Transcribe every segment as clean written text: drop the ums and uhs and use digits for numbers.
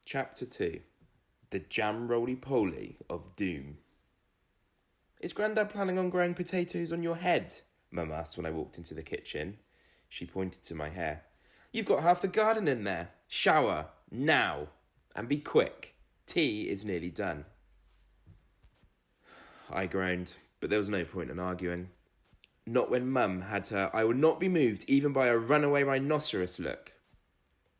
Chapter 2. The Jam Roly-Poly of Doom. "Is Grandad planning on growing potatoes on your head?" Mum asked when I walked into the kitchen. She pointed to my hair. "You've got half the garden in there. Shower, now. And be quick. Tea is nearly done." I groaned, but there was no point in arguing. Not when Mum had her "I will not be moved even by a runaway rhinoceros" look.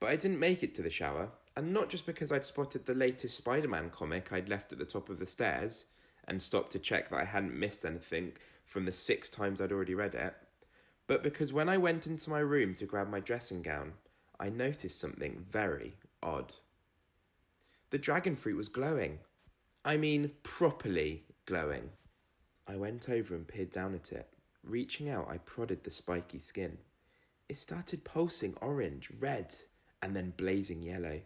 But I didn't make it to the shower, and not just because I'd spotted the latest Spider-Man comic I'd left at the top of the stairs, and stopped to check that I hadn't missed anything from the 6 times I'd already read it, but because when I went into my room to grab my dressing gown, I noticed something very odd. The dragon fruit was glowing. I mean, properly glowing. I went over and peered down at it. Reaching out, I prodded the spiky skin. It started pulsing orange, red, and then blazing yellow.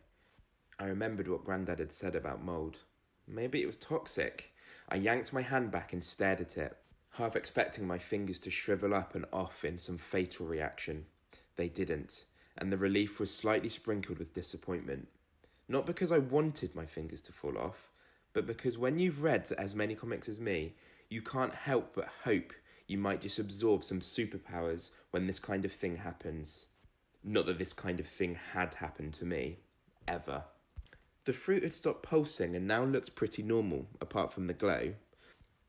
I remembered what Grandad had said about mould. Maybe it was toxic. I yanked my hand back and stared at it, half expecting my fingers to shrivel up and off in some fatal reaction. They didn't, and the relief was slightly sprinkled with disappointment. Not because I wanted my fingers to fall off, but because when you've read as many comics as me, you can't help but hope you might just absorb some superpowers when this kind of thing happens. Not that this kind of thing had happened to me, ever. The fruit had stopped pulsing and now looked pretty normal, apart from the glow.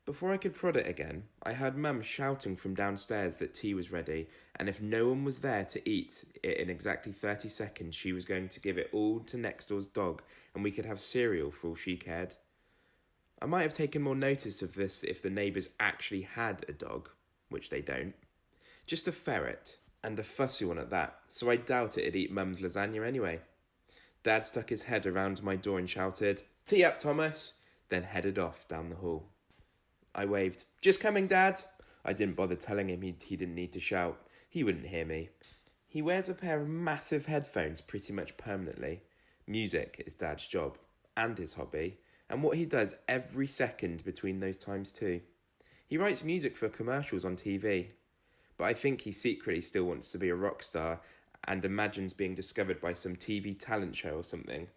Before I could prod it again, I heard Mum shouting from downstairs that tea was ready, and if no one was there to eat it in exactly 30 seconds, she was going to give it all to next door's dog, and we could have cereal for all she cared. I might have taken more notice of this if the neighbours actually had a dog, which they don't. Just a ferret, and a fussy one at that, so I doubt it'd eat Mum's lasagna anyway. Dad stuck his head around my door and shouted, "Tea up, Thomas," then headed off down the hall. I waved, "Just coming, Dad." I didn't bother telling him he didn't need to shout. He wouldn't hear me. He wears a pair of massive headphones pretty much permanently. Music is Dad's job, and his hobby, and what he does every second between those times too. He writes music for commercials on TV, but I think he secretly still wants to be a rock star and imagines being discovered by some TV talent show or something.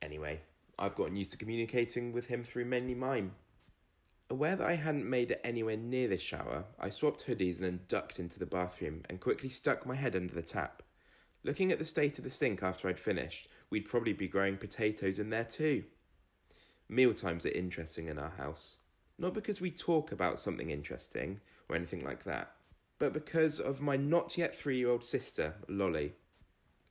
Anyway, I've gotten used to communicating with him through mainly mime. Aware that I hadn't made it anywhere near this shower, I swapped hoodies and then ducked into the bathroom and quickly stuck my head under the tap. Looking at the state of the sink after I'd finished, we'd probably be growing potatoes in there too. Mealtimes are interesting in our house. Not because we talk about something interesting or anything like that, but because of my not yet 3-year-old sister, Lolly.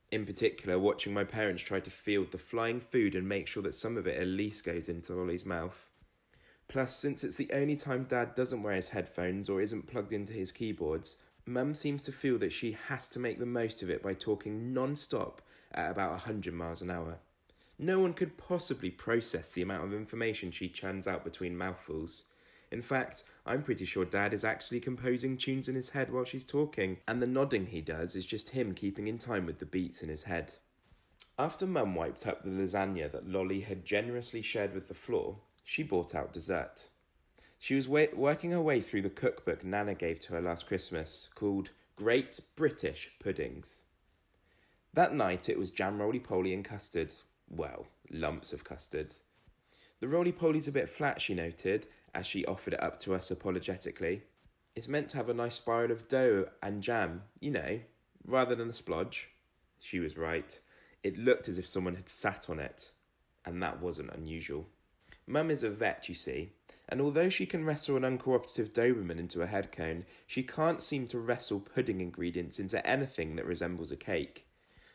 In particular, watching my parents try to field the flying food and make sure that some of it at least goes into Lolly's mouth. Plus, since it's the only time Dad doesn't wear his headphones or isn't plugged into his keyboards, Mum seems to feel that she has to make the most of it by talking non-stop at about 100 miles an hour. No one could possibly process the amount of information she churns out between mouthfuls. In fact, I'm pretty sure Dad is actually composing tunes in his head while she's talking, and the nodding he does is just him keeping in time with the beats in his head. After Mum wiped up the lasagna that Lolly had generously shared with the floor, she brought out dessert. She was working her way through the cookbook Nana gave to her last Christmas, called Great British Puddings. That night it was jam roly-poly and custard. Well, lumps of custard. The roly-poly's a bit flat, she noted, as she offered it up to us apologetically. It's meant to have a nice spiral of dough and jam, you know, rather than a splodge. She was right. It looked as if someone had sat on it, and that wasn't unusual. Mum is a vet, you see, and although she can wrestle an uncooperative Doberman into a head cone, she can't seem to wrestle pudding ingredients into anything that resembles a cake.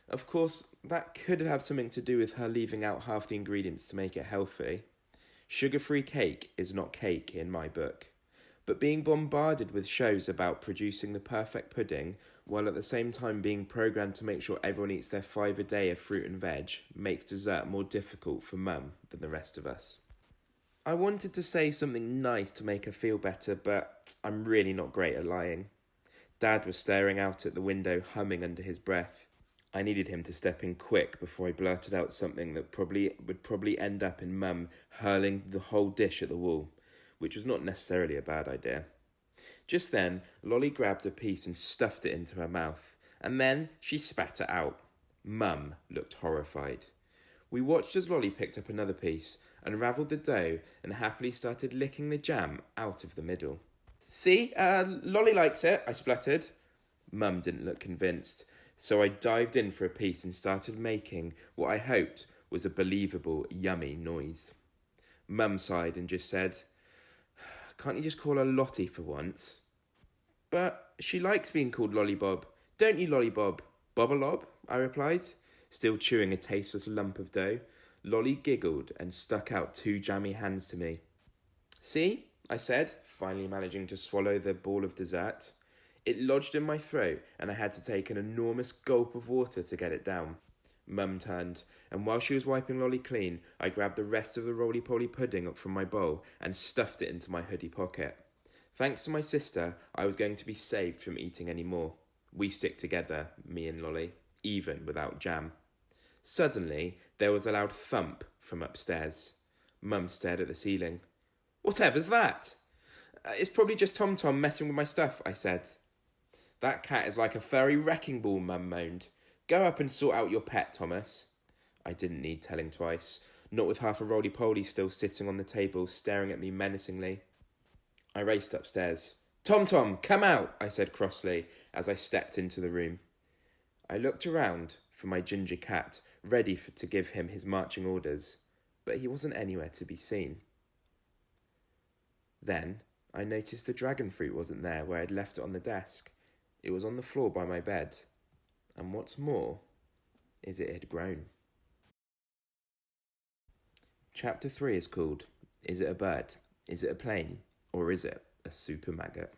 Of course, that could have something to do with her leaving out half the ingredients to make it healthy. Sugar-free cake is not cake in my book. But being bombarded with shows about producing the perfect pudding, while at the same time being programmed to make sure everyone eats their 5 a day of fruit and veg, makes dessert more difficult for Mum than the rest of us. I wanted to say something nice to make her feel better, but I'm really not great at lying. Dad was staring out at the window, humming under his breath. I needed him to step in quick before I blurted out something that would probably end up in Mum hurling the whole dish at the wall, which was not necessarily a bad idea. Just then, Lolly grabbed a piece and stuffed it into her mouth, and then she spat it out. Mum looked horrified. We watched as Lolly picked up another piece, unravelled the dough, and happily started licking the jam out of the middle. See, Lolly likes it, I spluttered. Mum didn't look convinced, so I dived in for a piece and started making what I hoped was a believable, yummy noise. Mum sighed and just said, "Can't you just call her Lottie for once?" "But she likes being called Lollybob. Don't you, Lollybob?" "Bob-a-lob," I replied, still chewing a tasteless lump of dough. Lolly giggled and stuck out 2 jammy hands to me. "See," I said, finally managing to swallow the ball of dessert. It lodged in my throat and I had to take an enormous gulp of water to get it down. Mum turned, and while she was wiping Lolly clean, I grabbed the rest of the roly-poly pudding up from my bowl and stuffed it into my hoodie pocket. Thanks to my sister, I was going to be saved from eating any more. We stick together, me and Lolly, even without jam. Suddenly, there was a loud thump from upstairs. Mum stared at the ceiling. "Whatever's that?" It's probably just Tom Tom messing with my stuff," I said. "That cat is like a furry wrecking ball," Mum moaned. "Go up and sort out your pet, Thomas." I didn't need telling twice, not with half a roly-poly still sitting on the table staring at me menacingly. I raced upstairs. "Tom Tom, come out," I said crossly as I stepped into the room. I looked around for my ginger cat, ready to give him his marching orders, but he wasn't anywhere to be seen. Then I noticed the dragon fruit wasn't there where I'd left it on the desk. It was on the floor by my bed. And what's more, is it had grown. Chapter 3 is called, Is It a Bird? Is It a Plane? Or is it a super maggot?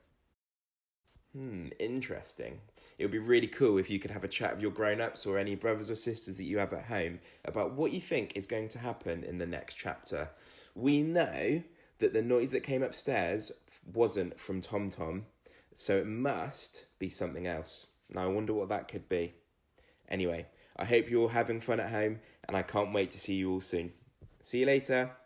Interesting. It would be really cool if you could have a chat with your grown-ups or any brothers or sisters that you have at home about what you think is going to happen in the next chapter. We know that the noise that came upstairs wasn't from Tom Tom, so it must be something else. Now I wonder what that could be. Anyway, I hope you're all having fun at home, and I can't wait to see you all soon. See you later.